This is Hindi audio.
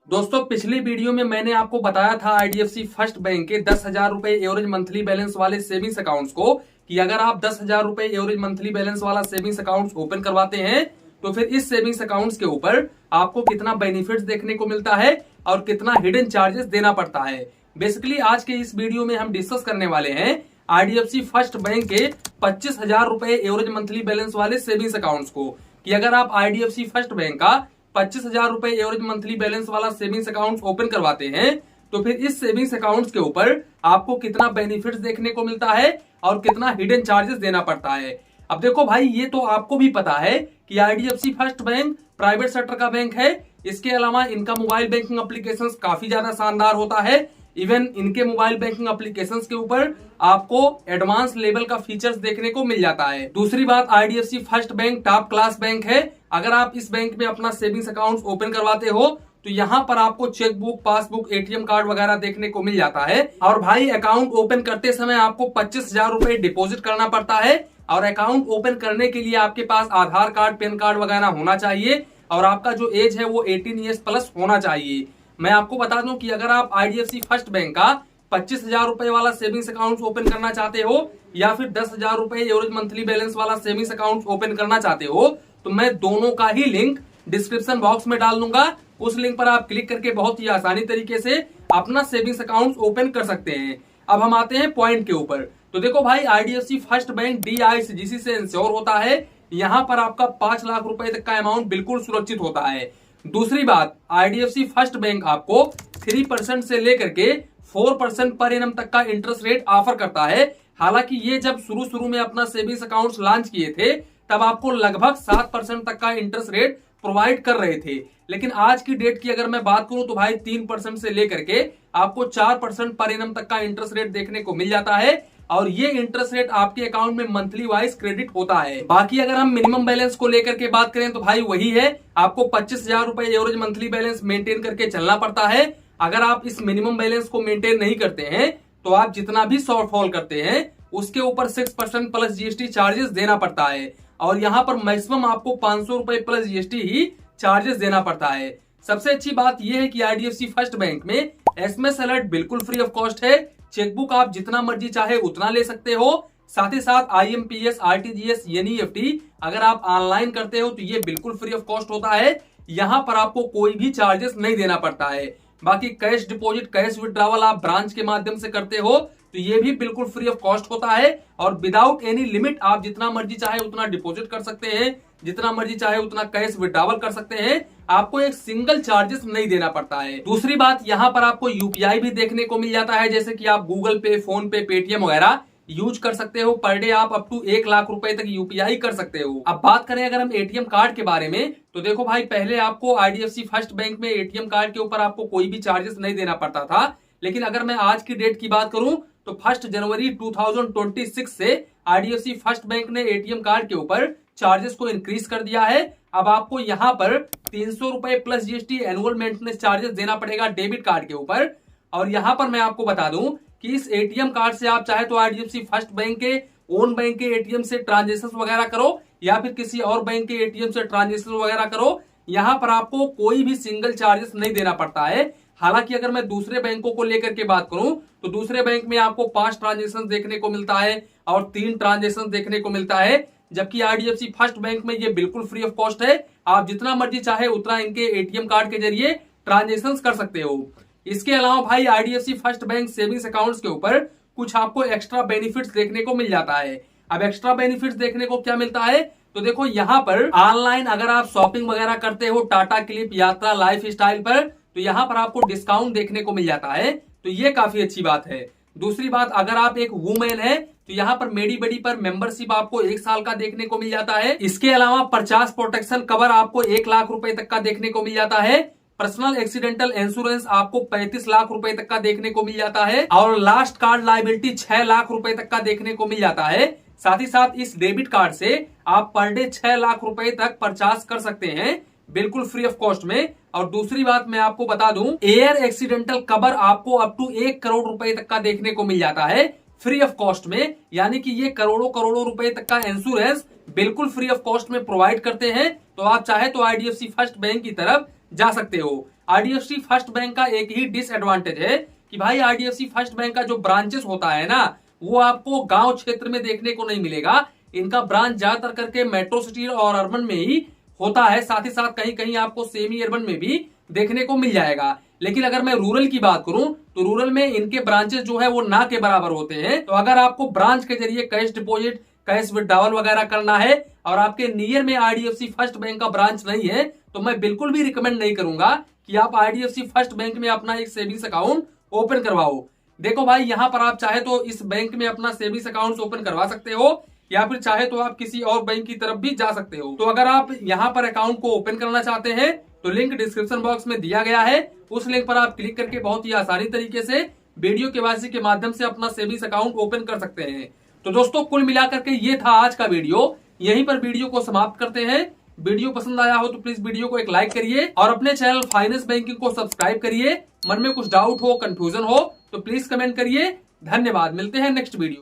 दोस्तों पिछली वीडियो में मैंने आपको बताया था आईडीएफसी फर्स्ट बैंक के 10,000 रुपए एवरेज मंथली बैलेंस वाले सेविंग्स अकाउंट्स को कि अगर आप 10,000 रुपए एवरेज मंथली बैलेंस वाला सेविंग्स अकाउंट्स ओपन करवाते हैं तो फिर इस सेविंग्स अकाउंट्स के ऊपर आपको कितना बेनिफिट्स देखने को मिलता है और कितना हिडन चार्जेस देना पड़ता है। बेसिकली आज के इस वीडियो में हम डिस्कस करने वाले हैं आईडीएफसी फर्स्ट बैंक के 25,000 रुपए एवरेज मंथली बैलेंस वाले सेविंग्स अकाउंट्स को कि अगर आप आईडीएफसी फर्स्ट बैंक का 25,000 रुपए एवरेज मंथली बैलेंस वाला सेविंग्स अकाउंट ओपन करवाते हैं तो फिर इस सेविंग्स अकाउंट्स के ऊपर आपको कितना बेनिफिट्स देखने को मिलता है और कितना हिडन चार्जेस देना पड़ता है। अब देखो भाई, ये तो आपको भी पता है कि IDFC first bank private sector का बैंक है। इसके अलावा इनका मोबाइल बैंकिंग एप्लीकेशंस काफी ज्यादा शानदार होता है। इवन इनके मोबाइल बैंकिंग एप्लीकेशंस के ऊपर आपको एडवांस लेवल का फीचर्स देखने को मिल जाता है। दूसरी बात, IDFC first bank top class bank है। अगर आप इस बैंक में अपना सेविंग्स अकाउंट ओपन करवाते हो तो यहाँ पर आपको चेकबुक, पासबुक, एटीएम कार्ड वगैरह देखने को मिल जाता है। और भाई अकाउंट ओपन करते समय आपको 25,000 रुपए डिपोजिट करना पड़ता है और अकाउंट ओपन करने के लिए आपके पास आधार कार्ड, पैन कार्ड वगैरह होना चाहिए और आपका जो एज है वो 18 ईयर्स प्लस होना चाहिए। मैं आपको बता दूं कि अगर आप आईडीएफसी फर्स्ट बैंक का 25,000 रुपए वाला सेविंग्स अकाउंट ओपन करना चाहते हो या फिर 10,000 रुपए एवरेज मंथली बैलेंस वाला सेविंग्स अकाउंट ओपन करना चाहते हो तो मैं दोनों का ही लिंक डिस्क्रिप्शन बॉक्स में डाल दूंगा। उस लिंक पर आप क्लिक करके बहुत ही आसानी तरीके से अपना सेविंग्स अकाउंट ओपन कर सकते हैं। अब हम आते हैं पॉइंट के ऊपर। तो देखो भाई, आईडीएफसी फर्स्ट बैंक डीआईसीजीसी से इंश्योर होता है। यहाँ पर आपका 5 लाख रुपए तक का अमाउंट बिल्कुल सुरक्षित होता है। दूसरी बात, आईडीएफसी फर्स्ट बैंक आपको 3% से लेकर के 4% पर एनम तक का इंटरेस्ट रेट ऑफर करता है। हालांकि ये जब शुरू में अपना सेविंग्स अकाउंट लॉन्च किए थे तब आपको लगभग 7% तक का इंटरेस्ट रेट प्रोवाइड कर रहे थे, लेकिन आज की डेट की अगर मैं बात करूं तो भाई 3% से लेकर के आपको 4% पर एनम तक का इंटरेस्ट रेट देखने को मिल जाता है और ये इंटरेस्ट रेट आपके अकाउंट में मंथली वाइज क्रेडिट होता है। बाकी अगर हम मिनिमम बैलेंस को लेकर के बात करें तो भाई वही है, आपको 25,000 रुपए एवरेज मंथली बैलेंस मेंटेन करके चलना पड़ता है। अगर आप इस मिनिमम बैलेंस को मेंटेन नहीं करते हैं तो आप जितना भी शॉर्टफॉल करते हैं उसके ऊपर 6% प्लस जीएसटी चार्जेस देना पड़ता है और यहाँ पर मैक्सिमम आपको 500 रुपए प्लस जीएसटी ही चार्जेस देना पड़ता है। सबसे अच्छी बात यह है कि आईडीएफसी फर्स्ट बैंक में एसएमएस अलर्ट बिल्कुल फ्री ऑफ कॉस्ट है। चेकबुक आप जितना मर्जी चाहे उतना ले सकते हो। साथ ही साथ आईएमपीएस, आरटीजीएस, एनईएफटी अगर आप ऑनलाइन करते हो तो ये बिल्कुल फ्री ऑफ कॉस्ट होता है। यहाँ पर आपको कोई भी चार्जेस नहीं देना पड़ता है। बाकी कैश डिपॉजिट, कैश विड्रॉवल आप ब्रांच के माध्यम से करते हो तो ये भी बिल्कुल फ्री ऑफ कॉस्ट होता है और विदाउट एनी लिमिट आप जितना मर्जी चाहे उतना डिपॉजिट कर सकते हैं, जितना मर्जी चाहे उतना कैश विड्रॉवल कर सकते हैं। आपको एक सिंगल चार्जेस नहीं देना पड़ता है। दूसरी बात, यहाँ पर आपको यूपीआई भी देखने को मिल जाता है, जैसे कि आप गूगल पे, फोन पे, पेटीएम वगैरह यूज कर सकते हो। पर डे आप अप टू 1 लाख रुपए तक यूपीआई कर सकते हो। अब बात करें अगर हम एटीएम कार्ड के बारे में तो देखो भाई, पहले आपको आईडीएफसी फर्स्ट बैंक में एटीएम कार्ड के ऊपर आपको कोई भी चार्जेस नहीं देना पड़ता था, लेकिन अगर मैं आज की डेट की बात करूं तो 1 जनवरी 2026 से आईडीएफसी फर्स्ट बैंक ने एटीएम कार्ड के ऊपर चार्जेस को इंक्रीज कर दिया है। अब आपको यहाँ पर 300 रुपए plus GST annual maintenance charges देना पड़ेगा डेबिट कार्ड के ऊपर। और यहाँ पर मैं आपको बता दूं कि इस एटीएम कार्ड से आप चाहे तो आईडीएफसी फर्स्ट बैंक के ओन बैंक के एटीएम से ट्रांजेक्शन वगैरह करो या फिर किसी और बैंक के एटीएम से ट्रांजेक्शन वगैरह करो। यहाँ पर आपको कोई भी सिंगल चार्जेस नहीं देना पड़ता है। हालांकि अगर मैं दूसरे बैंकों को लेकर के बात करूं तो दूसरे बैंक में आपको 5 ट्रांजेक्शन देखने को मिलता है और 3 ट्रांजेक्शन देखने को मिलता है, जबकि आईडीएफसी फर्स्ट बैंक में ये बिल्कुल फ्री ऑफ कॉस्ट है। आप जितना मर्जी चाहे उतना इनके एटीएम कार्ड के जरिए ट्रांजेक्शन कर सकते हो। इसके अलावा भाई IDFC first bank savings accounts के ऊपर कुछ आपको एक्स्ट्रा बेनिफिट्स देखने को मिल जाता है। अब एक्स्ट्रा बेनिफिट्स देखने को क्या मिलता है तो देखो, यहाँ पर ऑनलाइन अगर आप शॉपिंग वगैरह करते हो टाटा क्लिक, यात्रा, लाइफ स्टाइल पर तो यहाँ पर आपको डिस्काउंट देखने को मिल जाता है, तो ये काफी अच्छी बात है। दूसरी बात, अगर आप एक वुमेन है तो यहाँ पर मेडी बडी पर मेंबरशिप आपको 1 साल का देखने को मिल जाता है। इसके अलावा 50 प्रोटेक्शन कवर आपको 1 लाख रुपए तक का देखने को मिल जाता है। पर्सनल एक्सीडेंटल इंश्योरेंस आपको 35 लाख रुपए तक का देखने को मिल जाता है और लास्ट कार्ड लायबिलिटी 6 लाख रुपए तक का देखने को मिल जाता है। साथ ही साथ इस डेबिट कार्ड से आप पर डे 6 लाख रुपए तक परचेस कर सकते हैं बिल्कुल फ्री ऑफ कॉस्ट में। और दूसरी बात मैं आपको बता दूं, एयर एक्सीडेंटल कवर आपको अप टू 1 करोड़ रुपए तक का देखने को मिल जाता है फ्री ऑफ कॉस्ट में। यानी कि ये करोड़ों करोड़ों रुपए तक का इंश्योरेंस बिल्कुल फ्री ऑफ कॉस्ट में प्रोवाइड करते हैं। तो आप चाहे तो आईडीएफसी फर्स्ट बैंक की तरफ जा सकते हो। आईडीएफसी फर्स्ट बैंक का एक ही डिसएडवांटेज है कि भाई आईडीएफसी फर्स्ट बैंक का जो ब्रांचेस होता है ना, वो आपको गांव क्षेत्र में देखने को नहीं मिलेगा। इनका ब्रांच ज्यादातर करके मेट्रो सिटी और अर्बन में ही होता है, साथ ही साथ कहीं कहीं आपको सेमी अर्बन में भी देखने को मिल जाएगा। लेकिन अगर मैं रूरल की बात करूं तो रूरल में इनके ब्रांचेस जो है वो ना के बराबर होते हैं। तो अगर आपको ब्रांच के जरिए कैश डिपॉजिट, कैश विड्रॉवल वगैरह करना है और आपके नियर में आईडीएफसी फर्स्ट बैंक का ब्रांच नहीं है, तो मैं बिल्कुल भी रिकमेंड नहीं करूंगा कि आप आईडीएफसी फर्स्ट बैंक में अपना एक सेविंग्स अकाउंट ओपन करवाओ। देखो भाई, यहाँ पर आप चाहे तो इस बैंक में अपना सेविंग्स अकाउंट ओपन करवा सकते हो, या फिर चाहे तो आप किसी और बैंक की तरफ भी जा सकते हो। तो अगर आप यहाँ पर अकाउंट को ओपन करना चाहते हैं तो लिंक डिस्क्रिप्शन बॉक्स में दिया गया है, उस लिंक पर आप क्लिक करके बहुत ही आसानी तरीके से वीडियो केवाईसी के माध्यम से अपना सेविंग्स अकाउंट ओपन कर सकते हैं। तो दोस्तों, कुल मिलाकर के ये था आज का वीडियो। यहीं पर वीडियो को समाप्त करते हैं। वीडियो पसंद आया हो तो प्लीज वीडियो को एक लाइक करिए और अपने चैनल फाइनेंस बैंकिंग को सब्सक्राइब करिए। मन में कुछ डाउट हो, कंफ्यूजन हो तो प्लीज कमेंट करिए। धन्यवाद, मिलते हैं नेक्स्ट वीडियो।